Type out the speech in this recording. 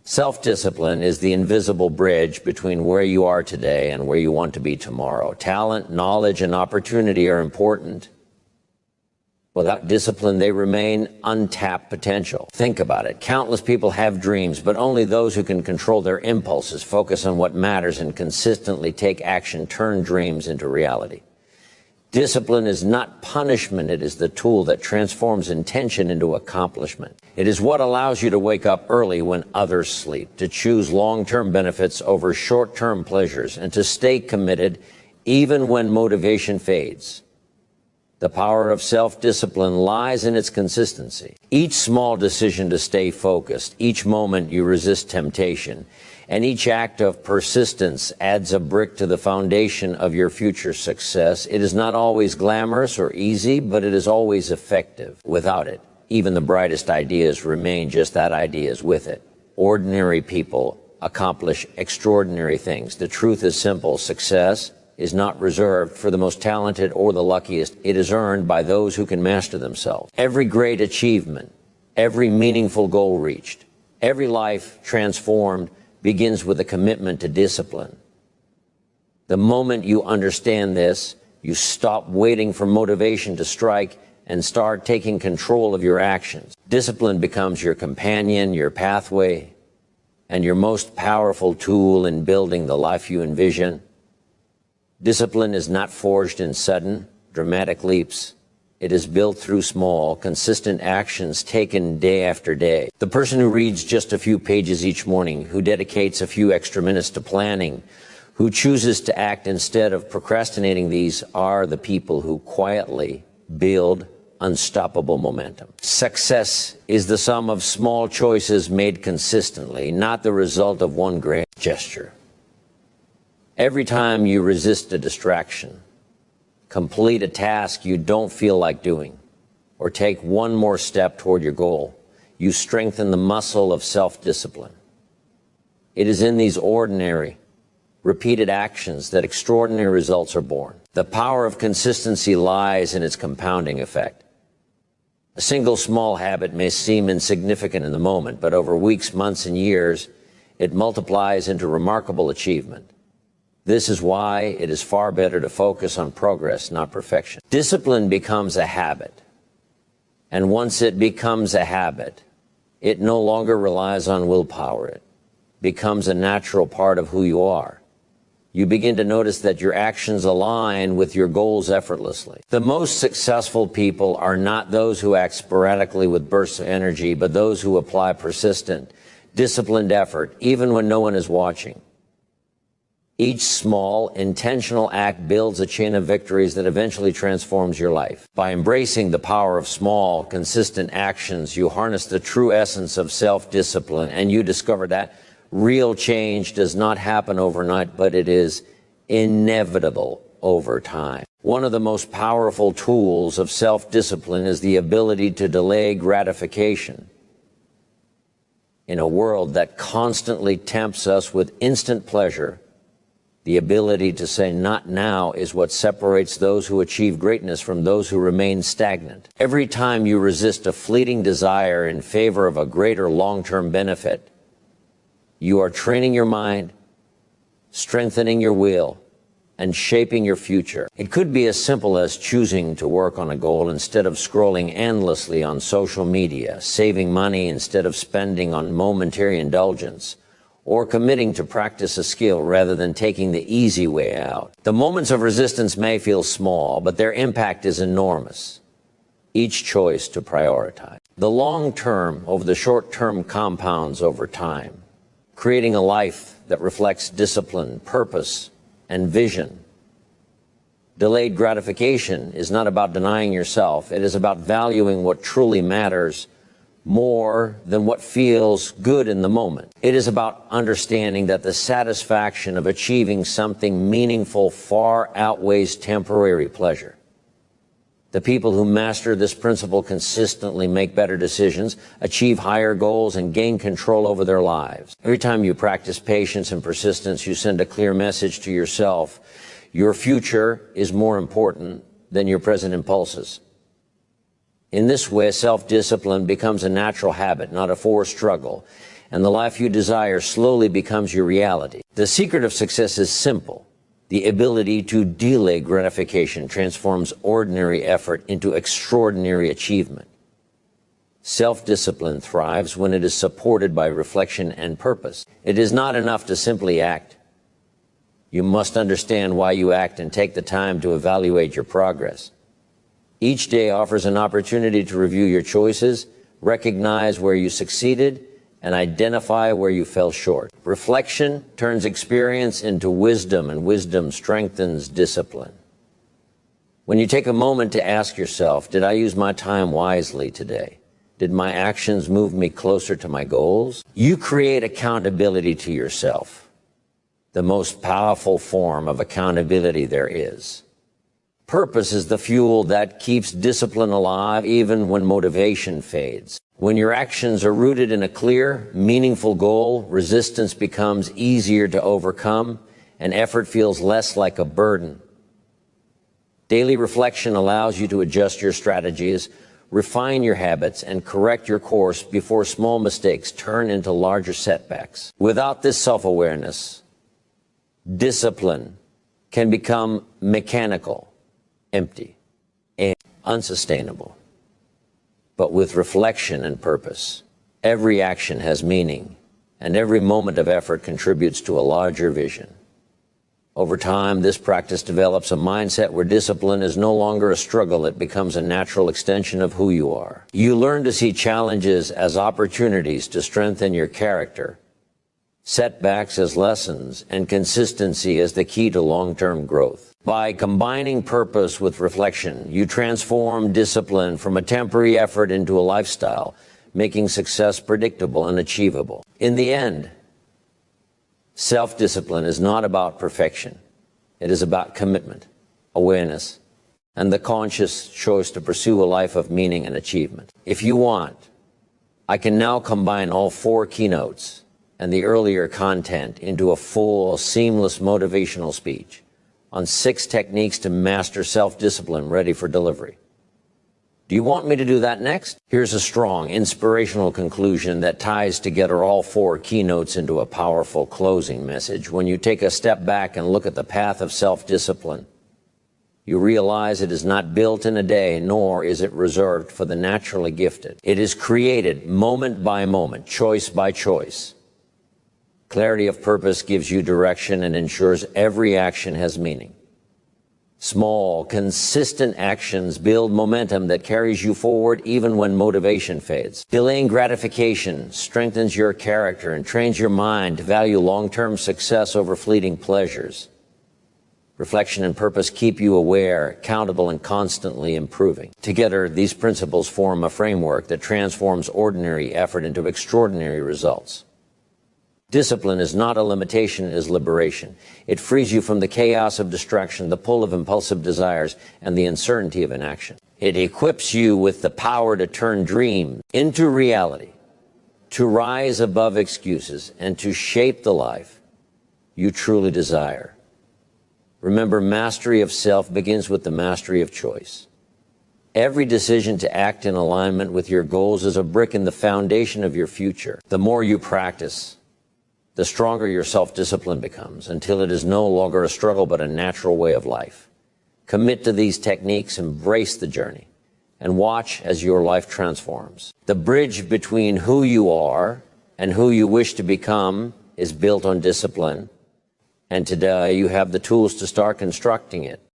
Self-discipline is the invisible bridge between where you are today and where you want to be tomorrow. Talent, knowledge, and opportunity are important. Without discipline, they remain untapped potential. Think about it. Countless people have dreams, but only those who can control their impulses, focus on what matters, and consistently take action turn dreams into reality. Discipline is not punishment. It is the tool that transforms intention into accomplishment. It is what allows you to wake up early when others sleep, to choose long-term benefits over short-term pleasures, and to stay committed even when motivation fades. The power of self-discipline lies in its consistency. Each small decision to stay focused, each moment you resist temptation, and each act of persistence adds a brick to the foundation of your future success. It is not always glamorous or easy, but it is always effective. Without it, even the brightest ideas remain just that, ideas. With it, ordinary people accomplish extraordinary things. The truth is simple. Success is not reserved for the most talented or the luckiest. It is earned by those who can master themselves. Every great achievement, every meaningful goal reached, every life transformed begins with a commitment to discipline. The moment you understand this, you stop waiting for motivation to strike and start taking control of your actions. Discipline becomes your companion, your pathway, and your most powerful tool in building the life you envision. Discipline is not forged in sudden, dramatic leaps. It is built through small, consistent actions taken day after day. The person who reads just a few pages each morning, who dedicates a few extra minutes to planning, who chooses to act instead of procrastinating, these are the people who quietly build unstoppable momentum. Success is the sum of small choices made consistently, not the result of one grand gesture. Every time you resist a distraction, complete a task you don't feel like doing, or take one more step toward your goal, you strengthen the muscle of self-discipline. It is in these ordinary, repeated actions that extraordinary results are born. The power of consistency lies in its compounding effect. A single small habit may seem insignificant in the moment, but over weeks, months, and years, it multiplies into remarkable achievement. This is why it is far better to focus on progress, not perfection. Discipline becomes a habit. And once it becomes a habit, it no longer relies on willpower. It becomes a natural part of who you are. You begin to notice that your actions align with your goals effortlessly. The most successful people are not those who act sporadically with bursts of energy, but those who apply persistent, disciplined effort, even when no one is watching. Each small, intentional act builds a chain of victories that eventually transforms your life. By embracing the power of small, consistent actions, you harness the true essence of self-discipline, and you discover that real change does not happen overnight, but it is inevitable over time. One of the most powerful tools of self-discipline is the ability to delay gratification. In a world that constantly tempts us with instant pleasure, the ability to say not now is what separates those who achieve greatness from those who remain stagnant. Every time you resist a fleeting desire in favor of a greater long-term benefit, you are training your mind, strengthening your will, and shaping your future. It could be as simple as choosing to work on a goal instead of scrolling endlessly on social media, saving money instead of spending on momentary indulgence, or committing to practice a skill rather than taking the easy way out. The moments of resistance may feel small, but their impact is enormous. Each choice to prioritize. The long term over the short term compounds over time, creating a life that reflects discipline, purpose, and vision. Delayed gratification is not about denying yourself. It is about valuing what truly matters more than what feels good in the moment. It is about understanding that the satisfaction of achieving something meaningful far outweighs temporary pleasure. The people who master this principle consistently make better decisions, achieve higher goals, and gain control over their lives. Every time you practice patience and persistence, you send a clear message to yourself. Your future is more important than your present impulses. In this way, self-discipline becomes a natural habit, not a forced struggle. and the life you desire slowly becomes your reality. The secret of success is simple. The ability to delay gratification transforms ordinary effort into extraordinary achievement. Self-discipline thrives when it is supported by reflection and purpose. It is not enough to simply act. You must understand why you act and take the time to evaluate your progress. Each day offers an opportunity to review your choices, recognize where you succeeded, and identify where you fell short. Reflection turns experience into wisdom, and wisdom strengthens discipline. When you take a moment to ask yourself, did I use my time wisely today? Did my actions move me closer to my goals? You create accountability to yourself, the most powerful form of accountability there is. Purpose is the fuel that keeps discipline alive even when motivation fades. When your actions are rooted in a clear, meaningful goal, resistance becomes easier to overcome and effort feels less like a burden. Daily reflection allows you to adjust your strategies, refine your habits, and correct your course before small mistakes turn into larger setbacks. Without this self-awareness, discipline can become mechanical, empty, and unsustainable. But with reflection and purpose, every action has meaning, and every moment of effort contributes to a larger vision. Over time, this practice develops a mindset where discipline is no longer a struggle. It becomes a natural extension of who you are. You learn to see challenges as opportunities to strengthen your character, setbacks as lessons, and consistency as the key to long-term growth. By combining purpose with reflection, you transform discipline from a temporary effort into a lifestyle, making success predictable and achievable. In the end, self-discipline is not about perfection. It is about commitment, awareness, and the conscious choice to pursue a life of meaning and achievement. If you want, I can now combine all 4 keynotes and the earlier content into a full, seamless motivational speech on 6 techniques to master self-discipline ready for delivery. Do you want me to do that next? Here's a strong, inspirational conclusion that ties together all 4 keynotes into a powerful closing message. When you take a step back and look at the path of self-discipline, you realize it is not built in a day, nor is it reserved for the naturally gifted. It is created moment by moment, choice by choice. Clarity of purpose gives you direction and ensures every action has meaning. Small, consistent actions build momentum that carries you forward even when motivation fades. Delaying gratification strengthens your character and trains your mind to value long-term success over fleeting pleasures. Reflection and purpose keep you aware, accountable, and constantly improving. Together, these principles form a framework that transforms ordinary effort into extraordinary results. Discipline is not a limitation, it is liberation. It frees you from the chaos of distraction, the pull of impulsive desires, and the uncertainty of inaction. It equips you with the power to turn dreams into reality, to rise above excuses, and to shape the life you truly desire. Remember, mastery of self begins with the mastery of choice. Every decision to act in alignment with your goals is a brick in the foundation of your future. The more you practice, the stronger your self-discipline becomes, until it is no longer a struggle but a natural way of life. Commit to these techniques, embrace the journey, and watch as your life transforms. The bridge between who you are and who you wish to become is built on discipline, and today you have the tools to start constructing it.